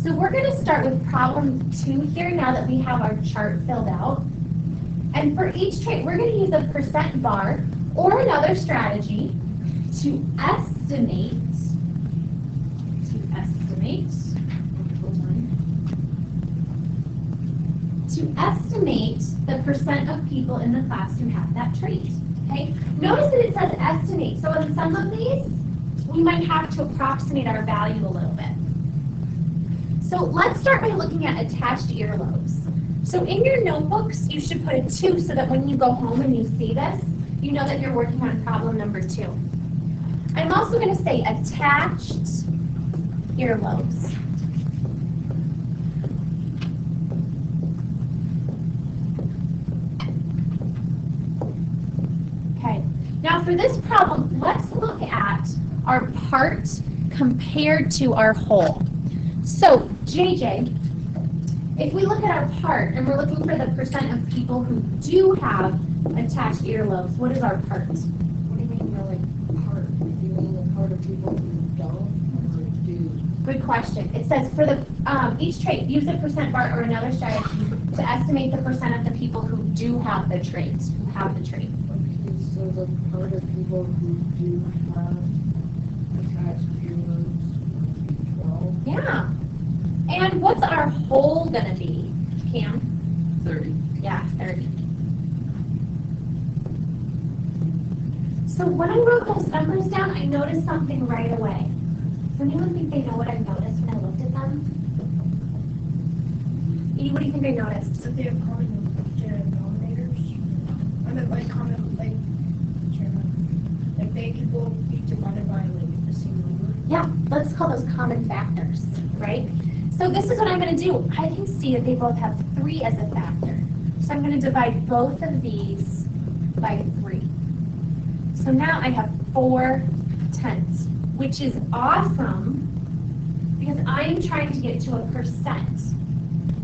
So we're going to start with problem 2 here now that we have our chart filled out. And for each trait, we're going to use a percent bar or another strategy to estimate the percent of people in the class who have that trait. Okay? Notice that it says estimate. So in some of these, we might have to approximate our value a little bit. So let's start by looking at attached earlobes. So in your notebooks, you should put a 2 so that when you go home and you see this, you know that you're working on problem number 2. I'm also going to say attached earlobes. Okay, now for this problem, let's look at our part compared to our whole. So, JJ, if we look at our part and we're looking for the percent of people who do have attached earlobes, what is our part? What do you mean by like part? Do you mean the part of people who don't or do? Good question. It says for the each trait, use a percent bar or another strategy to estimate the percent of the people who do have the trait, Okay, so the part of people who do have attached earlobes would be 12. Yeah. And what's our whole gonna be, Cam? 30. Yeah, 30. So when I wrote those numbers down, I noticed something right away. Does anyone think they know what I noticed when I looked at them? Edie, what do you think I noticed? That they have common denominators. I meant like common, like they could both be divided by like the same number. Yeah, let's call those common factors, right? So this is what I'm going to do. I can see that they both have 3 as a factor. So I'm going to divide both of these by 3. So now I have 4/10, which is awesome because I'm trying to get to a percent.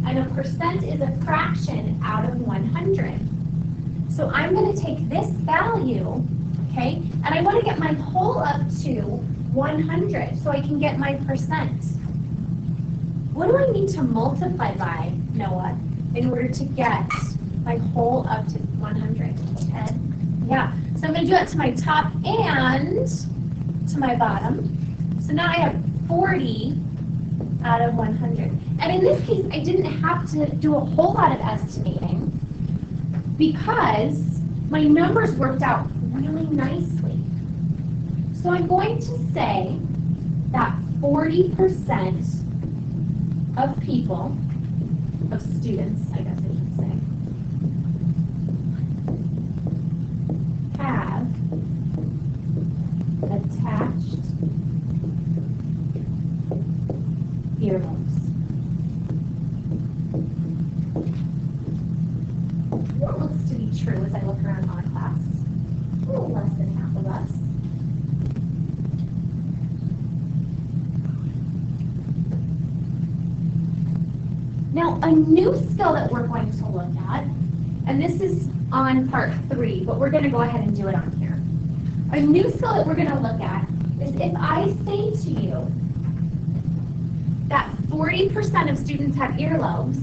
And a percent is a fraction out of 100. So I'm going to take this value, okay, and I want to get my whole up to 100 so I can get my percent. What do I need to multiply by, Noah, in order to get my whole up to 100? 10? Yeah. So I'm going to do it to my top and to my bottom. So now I have 40 out of 100. And in this case, I didn't have to do a whole lot of estimating because my numbers worked out really nicely. So I'm going to say that 40% of people, of students, I guess I should say, have attached earlobes. What looks to be true as I look around our class? A little less than half of us. Now, a new skill that we're going to look at, and this is on part 3, but we're going to go ahead and do it on here. A new skill that we're going to look at is if I say to you that 40% of students have earlobes,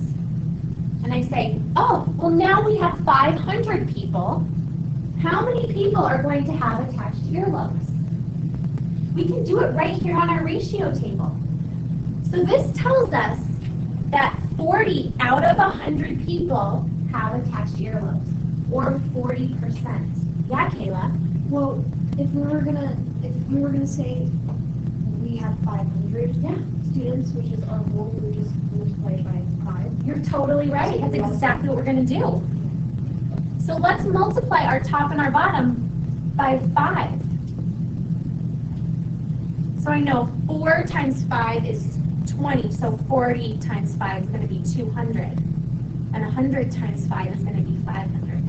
and I say, oh, well now we have 500 people, how many people are going to have attached earlobes? We can do it right here on our ratio table. So this tells us that 40 out of 100 people have attached earlobes, or 40%. Yeah, Kayla? Well, if we were gonna say we have 500 students, which is our whole, we would just multiply it by 5. You're totally right. That's exactly what we're going to do. So let's multiply our top and our bottom by 5. So I know 4 times 5 is 20, so 40 times 5 is going to be 200. And 100 times 5 is going to be 500.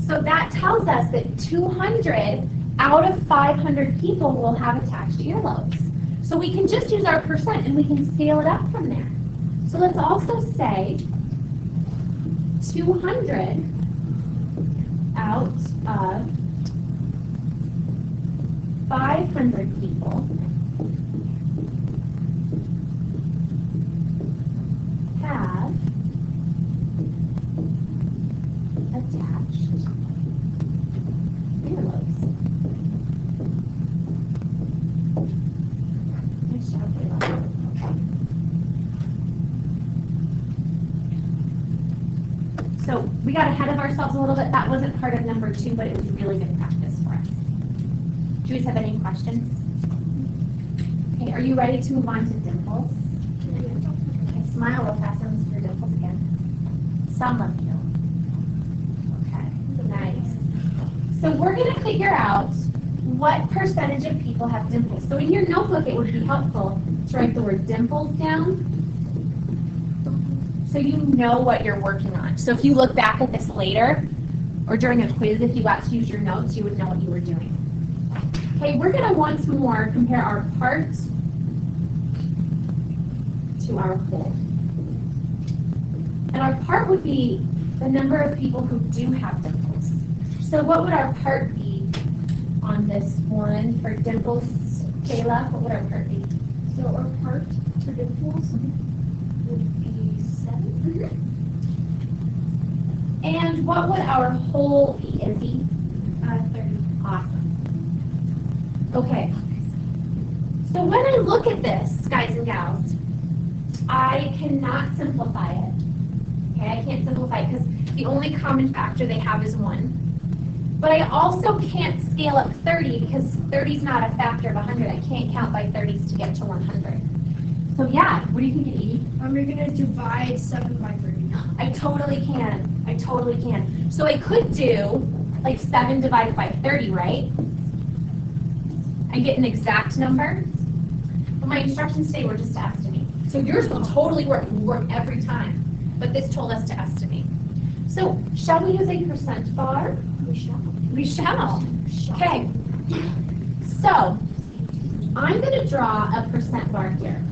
So that tells us that 200 out of 500 people will have attached earlobes. So we can just use our percent and we can scale it up from there. So let's also say 200 out of 500 people So we got ahead of ourselves a little bit. That wasn't part of number 2, but it was really good practice for us. Do you guys have any questions? Okay, are you ready to move on to dimples? Okay, smile real fast. Let me see your dimples again. Some of you. Okay, nice. So we're going to figure out what percentage of people have dimples. So in your notebook, it would be helpful to write the word dimples down so you know what you're working on. So if you look back at this later, or during a quiz, if you got to use your notes, you would know what you were doing. Okay, we're going to once more compare our part to our whole. And our part would be the number of people who do have dimples. So what would our part be on this one for dimples? Kayla, what would our part be? So our part for dimples would be 7. And what would our whole be, Izzy? 30. Awesome. Okay. So when I look at this, guys and gals, I cannot simplify it. Okay, I can't simplify it because the only common factor they have is 1. But I also can't scale up 30 because 30 is not a factor of 100. I can't count by 30s to get to 100. So yeah, what do you think, Edie? You're going to divide 7 by 30. I totally can. I totally can. So I could do like 7 divided by 30, right? And get an exact number. But my instructions today were just to estimate. So yours will totally work. It will work every time. But this told us to estimate. So shall we use a percent bar? We shall. We shall. Okay. So I'm going to draw a percent bar here.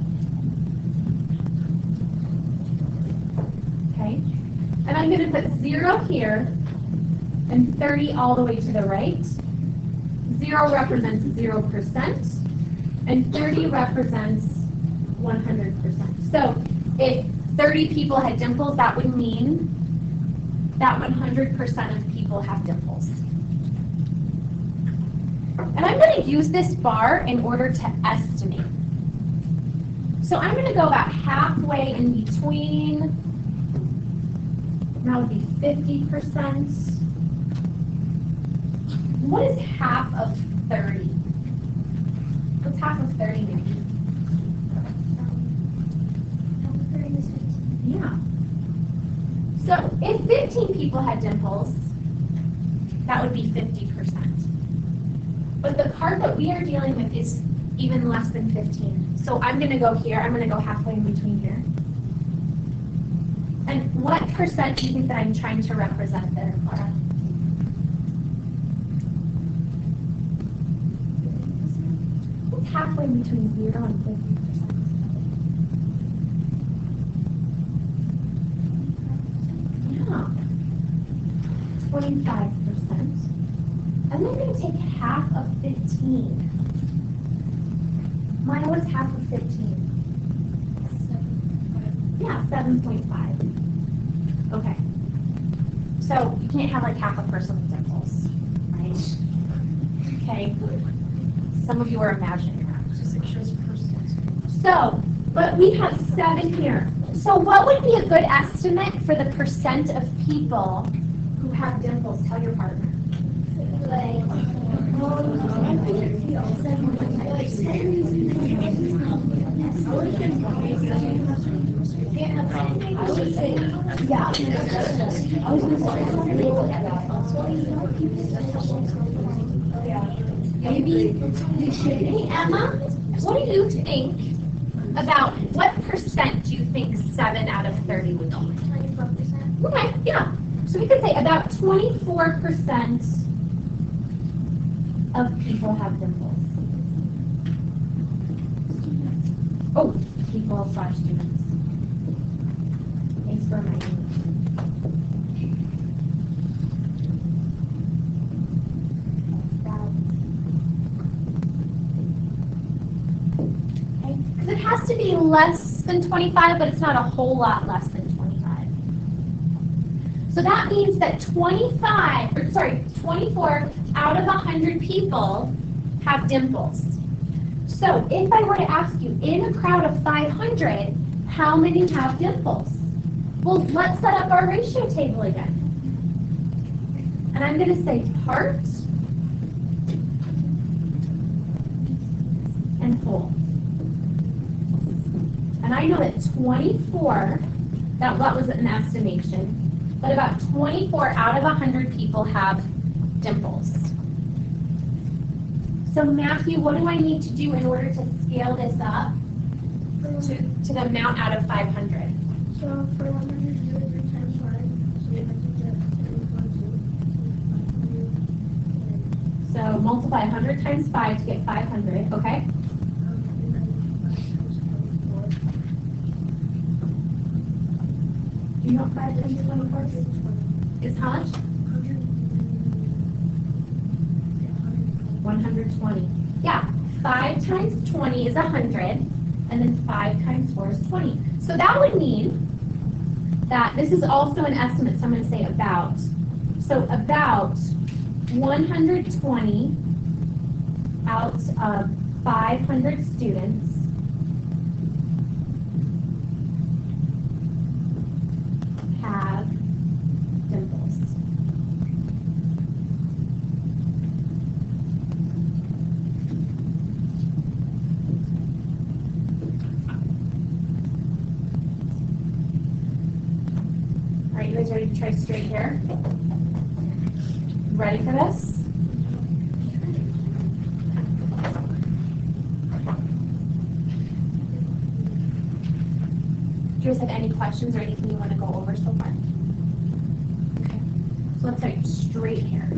Okay. And I'm going to put 0 here and 30 all the way to the right. 0 represents 0%, and 30 represents 100%. So if 30 people had dimples, that would mean that 100% of people have dimples. And I'm going to use this bar in order to estimate. So I'm going to go about halfway in between. That would be 50%. What is half of 30? What's half of 30 mean? Yeah. So if 15 people had dimples, that would be 50%. But the part that we are dealing with is even less than 15. So I'm going to go here. I'm going to go halfway in between here. And what percent do you think that I'm trying to represent there, Clara? What's halfway between 0 and 50%? 25%. And then I'm going to take half of 15. Maya, what's half of 15? 7.5. Yeah, 7.5. Okay. So you can't have like half a person with dimples, right? Okay. Some of you are imagining that. So, but we have 7 here. So what would be a good estimate for the percent of people who have dimples? Tell your partner. Maybe you should. Hey, Emma, what do you think about what percent do you think 7 out of 30 would be? 24%. Okay, yeah. So we could say about 24% of people have dimples. Oh, people/students. Thanks for reminding me. Okay, because it has to be less than 25, but it's not a whole lot less than 25. So that means that 24 out of 100 people have dimples. So if I were to ask you, in a crowd of 500, how many have dimples? Well, let's set up our ratio table again. And I'm going to say part and whole. And I know that 24, that was an estimation, but about 24 out of 100 people have dimples. So Matthew, what do I need to do in order to scale this up to the amount out of 500? So for 100, you do it 3 times 5. So you have to get 3.2. So multiply 100 times 5 to get 500, okay? And then 5 times 24. Do you know what 5 times 24 is? Is how much? 120. Yeah, 5 times 20 is 100, and then 5 times 4 is 20. So that would mean that this is also an estimate, so I'm going to say about. So about 120 out of 500 students have dimples. All right, you guys ready to try straight hair? Ready for this? Do you guys have any questions or anything you want to go over so far? Okay, so let's start straight hair.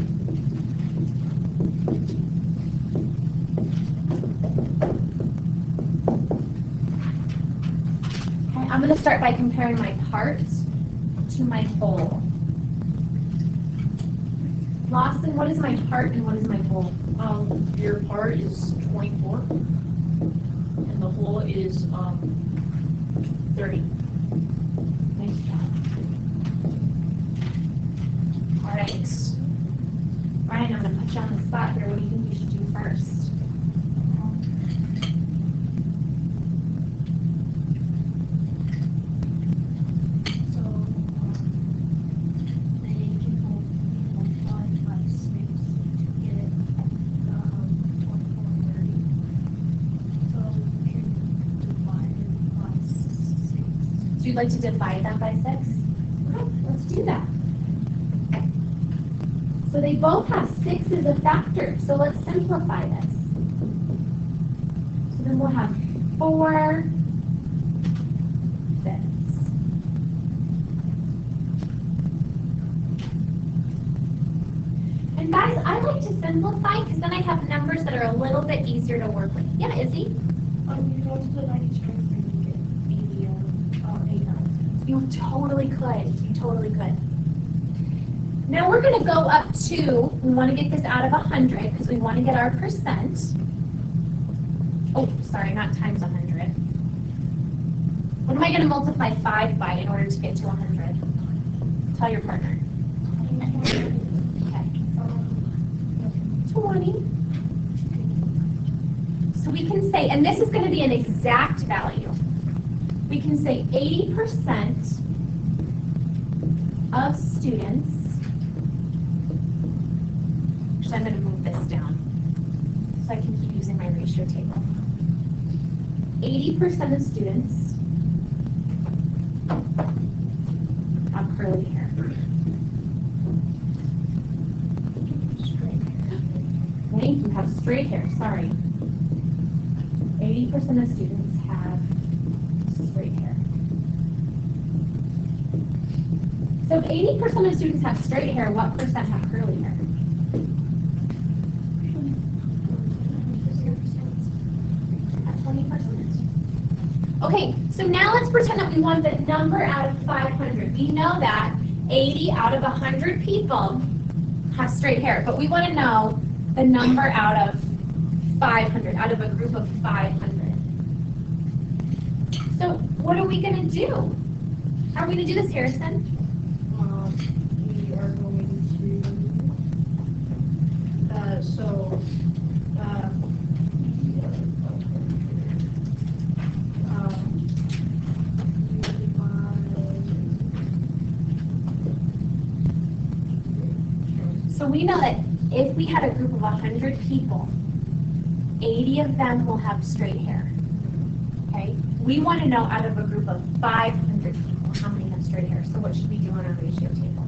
Okay, I'm going to start by comparing my part to my whole. Lawson, what is my part and what is my whole? Your part is 24, and the whole is 30. Nice job. All right. Ryan, I'm going to put you on the spot here. What do you think you should do first? So they can multiply by 6 to get 2430. So we can divide it by 6. So you'd like to divide that by 6? Okay, let's do that. So they both have 6 as a factor, so let's simplify this. So then we'll have 4 fifths. And guys, I like to simplify because then I have numbers that are a little bit easier to work with. Yeah, Izzy? You can also divide each term and get 8 out. You totally could. You totally could. Now we're going to go up to, we want to get this out of 100 because we want to get our percent. Oh, sorry, not times 100. What am I going to multiply 5 by in order to get to 100? Tell your partner. Okay. 20. So we can say, and this is going to be an exact value. We can say 80% of students. So I'm going to move this down so I can keep using my ratio table. 80% of students have curly hair. Thank you, have straight hair, sorry. 80% of students have straight hair. So if 80% of students have straight hair, what percent have curly hair? 20%. Okay, so now let's pretend that we want the number out of 500. We know that 80 out of 100 people have straight hair, but we want to know the number out of 500, out of a group of 500. So what are we going to do? How are we going to do this, Harrison? We are going to, we know that if we had a group of 100 people, 80 of them will have straight hair. Okay? We want to know out of a group of 500 people how many have straight hair. So what should we do on our ratio table?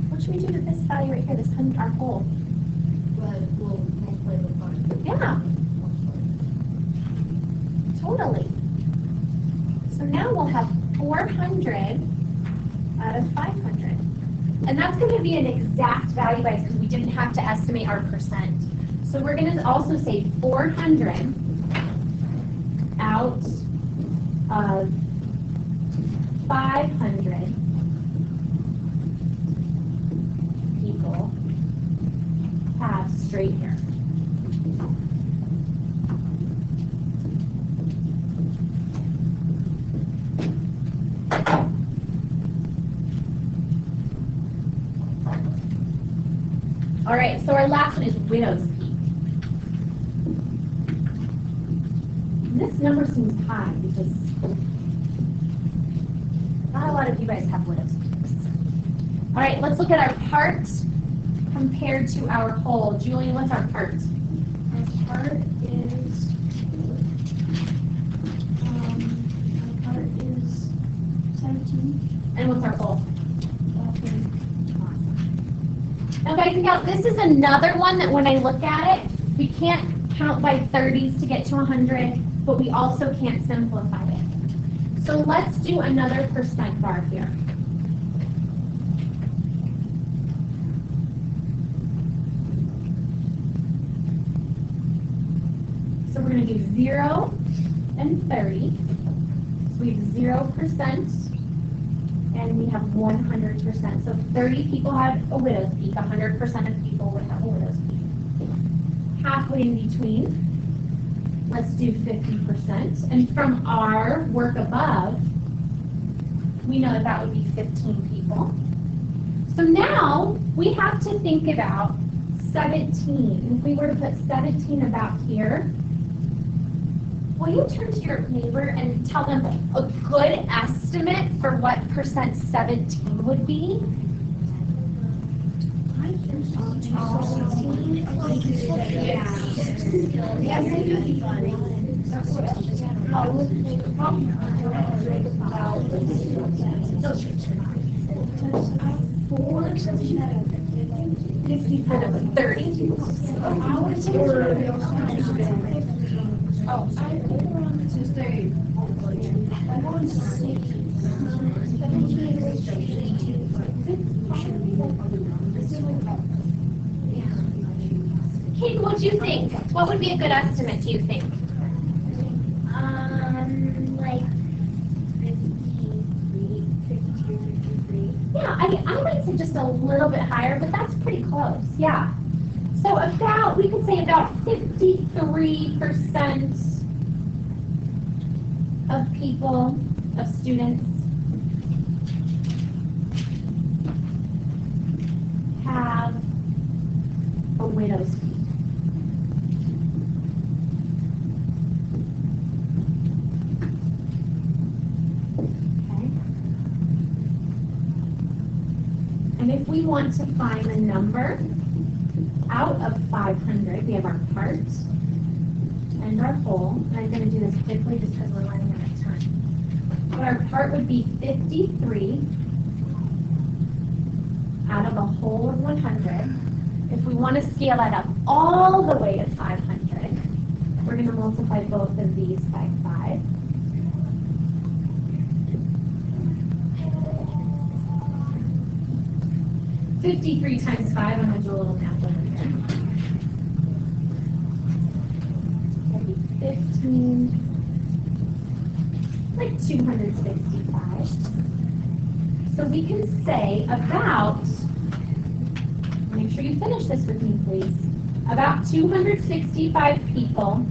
What should we do to this value right here, this our whole? But we'll multiply the by. Yeah, totally. So now we'll have 400 out of 500. And that's going to be an exact value, guys, because we didn't have to estimate our percent. So we're going to also say 400 out of 500 people have straight hair. All right, so our last one is widow's peak. And this number seems high because not a lot of you guys have widow's peaks. All right, let's look at our part compared to our whole. Julian, what's our part? Our part is 17. And what's our whole? Now guys and gals, this is another one that when I look at it, we can't count by 30s to get to 100, but we also can't simplify it. So let's do another percent bar here. So we're going to do 0 and 30. So we have 0%. And we have 100%. So 30 people have a widow's peak, 100% of people would have a widow's peak. Halfway in between, let's do 50%. And from our work above, we know that that would be 15 people. So now we have to think about 17. If we were to put 17 about here, will you turn to your neighbor and tell them a good estimate for what percent 17 would be? Kind of 30. Oh, to say, I want to say, Kate, what do you think? What would be a good estimate, do you think? Like 53. Yeah, I might say just a little bit higher, but that's pretty close, yeah. So about, we could say about 53% of people, of students, have a widow's peak. Okay. And if we want to find a number out of 500, we have our part and our whole. And I'm going to do this quickly just because we're running out of time. But our part would be 53 out of a whole of 100. If we want to scale that up all the way to 500, we're going to multiply both of these by 5. $53 times 5, I'm going to do a little math over here. That'd be 15, like 265. So we can say about, make sure you finish this with me, please. About 265 people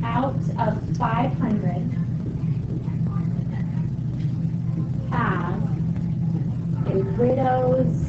out of 500 have a widow's